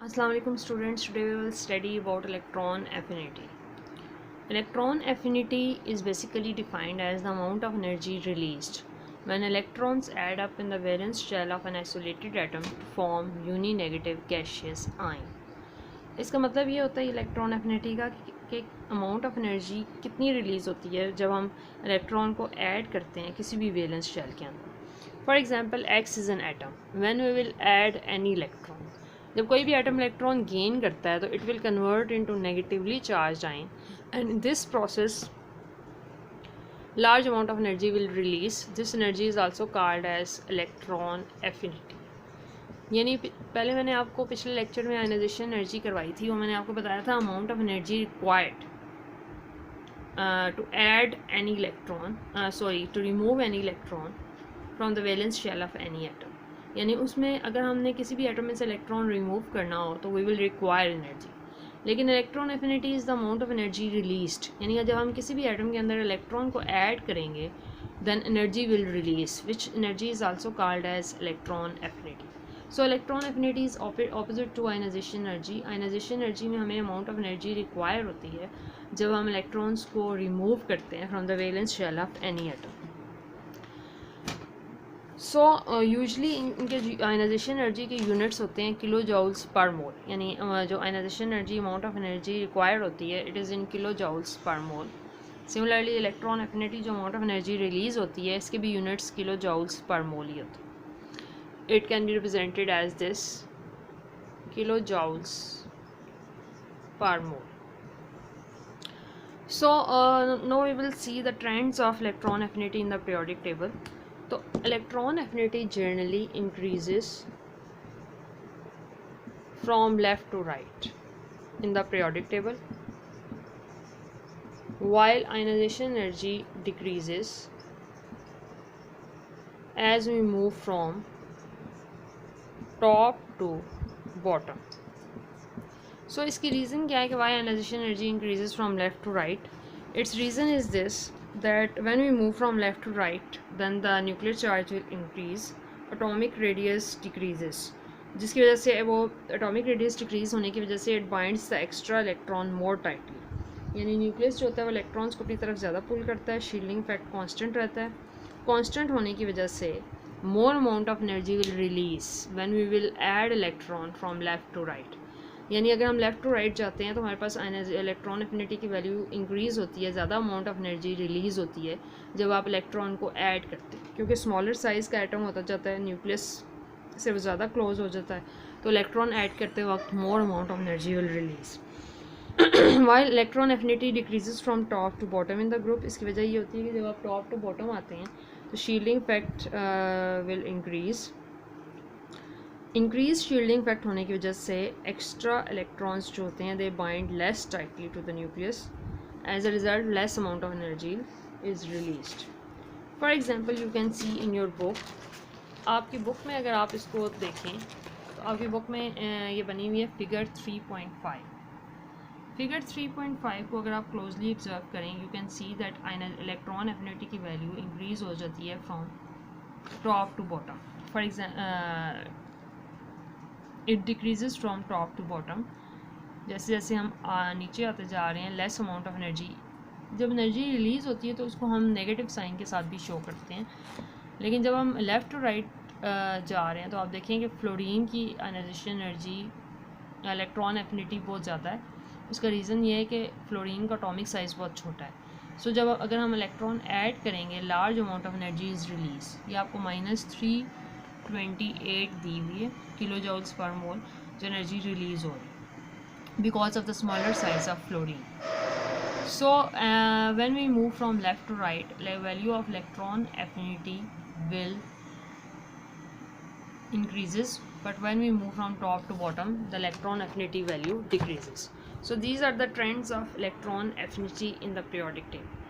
Assalamu alaikum students. Today we will study about electron affinity. Electron affinity is basically defined as the amount of energy released when electrons add up in the valence shell of an isolated atom to form uni-negative gaseous ion. इसका मतलब ये होता है electron affinity का कि amount of energy कितनी release होती है जब हम इलेक्ट्रॉन को ऐड करते हैं किसी भी वैलेंस शेल के अंदर. For example X is an atom. When we will add any electron, जब कोई भी एटम इलेक्ट्रॉन गेन करता है तो it will convert into negatively charge ion and in this process large amount of energy will release. This energy is also called as electron affinity. यानी पहले मैंने आपको पिछले लेक्चर में आयनाइजेशन एनर्जी करवाई थी और मैंने आपको बताया था amount of energy required to add any electron to remove any electron from the valence shell of any atom. यानी उसमें अगर हमने किसी भी एटम में से इलेक्ट्रॉन रिमूव करना हो तो वी विल रिक्वायर एनर्जी. लेकिन electron affinity is the amount of energy released. यानी जब हम किसी भी एटम के अंदर इलेक्ट्रॉन को ऐड करेंगे then energy will release which energy is also called as electron affinity. So electron affinity is opposite to ionisation energy. Ionisation energy में हमें अमाउंट ऑफ एनर्जी रिक्वायर होती है जब हम इलेक्ट्रॉन्स को रिमूव करते हैं from the valence shell of any atom. So usually इनके आयनाइजेशन एनर्जी के यूनिट्स होते हैं किलो जॉल्स पर मोल. यानी जो ionisation energy amount of energy required होती है it is in kilo joules per mole. Similarly electron affinity जो amount of energy release होती है इसके भी यूनिट्स किलो जॉल्स पर मोल ही होते हैं. It can be represented as this kilo joules per mole. So now we will see the trends of electron affinity in the periodic table. So electron affinity generally increases from left to right in the periodic table, while ionization energy decreases as we move from top to bottom. So इसकी reason क्या है कि why ionization energy increases from left to right? Its reason is this, that when we move from left to right then the nuclear charge will increase, atomic radius decreases. जिसकी वजह से वो atomic radius decrease होने की वजह से it binds the extra electron more tightly. यानी nucleus जो होता है वो इलेक्ट्रॉन्स को अपनी तरफ ज़्यादा पुल करता है. शील्डिंग इफेक्ट कांस्टेंट रहता है. कांस्टेंट होने की वजह से more amount of energy will release when we will add electron from left to right. यानी अगर हम लेफ़्ट टू राइट जाते हैं तो हमारे पास इलेक्ट्रॉन एफिनिटी की वैल्यू इंक्रीज़ होती है, ज़्यादा अमाउंट ऑफ एनर्जी रिलीज़ होती है जब आप इलेक्ट्रॉन को ऐड करते हैं, क्योंकि स्मॉलर साइज़ का एटम होता जाता है, न्यूक्लियस से वो ज़्यादा क्लोज हो जाता है, तो इलेक्ट्रॉन ऐड करते वक्त more amount of energy will release. While electron affinity decreases from top to bottom in the group. इसकी वजह ये होती है कि जब आप टॉप टू बॉटम आते हैं तो shielding effect will increase shielding effect होने की वजह से एक्स्ट्रा इलेक्ट्रॉन्स जो होते हैं they bind less tightly to the nucleus. As a result less amount of energy is released. For example you can see in your book. आपकी book में अगर आप इसको देखें तो आपकी बुक में ये बनी हुई है फिगर 3.5. फिगर 3.5 को अगर आप क्लोजली ऑब्जर्व करें you can see that electron affinity की वैल्यू इंक्रीज हो जाती है from top to bottom. For example it decreases from top to bottom. जैसे जैसे हम नीचे आते जा रहे हैं लेस अमाउंट ऑफ एनर्जी, जब एनर्जी रिलीज़ होती है तो उसको हम नेगेटिव साइन के साथ भी शो करते हैं. लेकिन जब हम लेफ़्ट टू राइट जा रहे हैं तो आप देखें कि फ्लोरीन की आयनाइजेशन एनर्जी इलेक्ट्रॉन एफिनिटी बहुत ज़्यादा है. उसका रीज़न ये है कि फ्लोरीन का एटॉमिक साइज़ बहुत छोटा है. सो जब अगर हम इलेक्ट्रॉन ऐड करेंगे large amount of energy is release. ये आपको -328 दी हुई है किलो जॉल्स पर मोल जो एनर्जी रिलीज़ हो रही है because of the smaller size of fluorine. So when we move from left to right value of electron affinity will increases, but when we move from top to bottom the electron affinity value decreases. So these are the trends of electron affinity in the periodic table.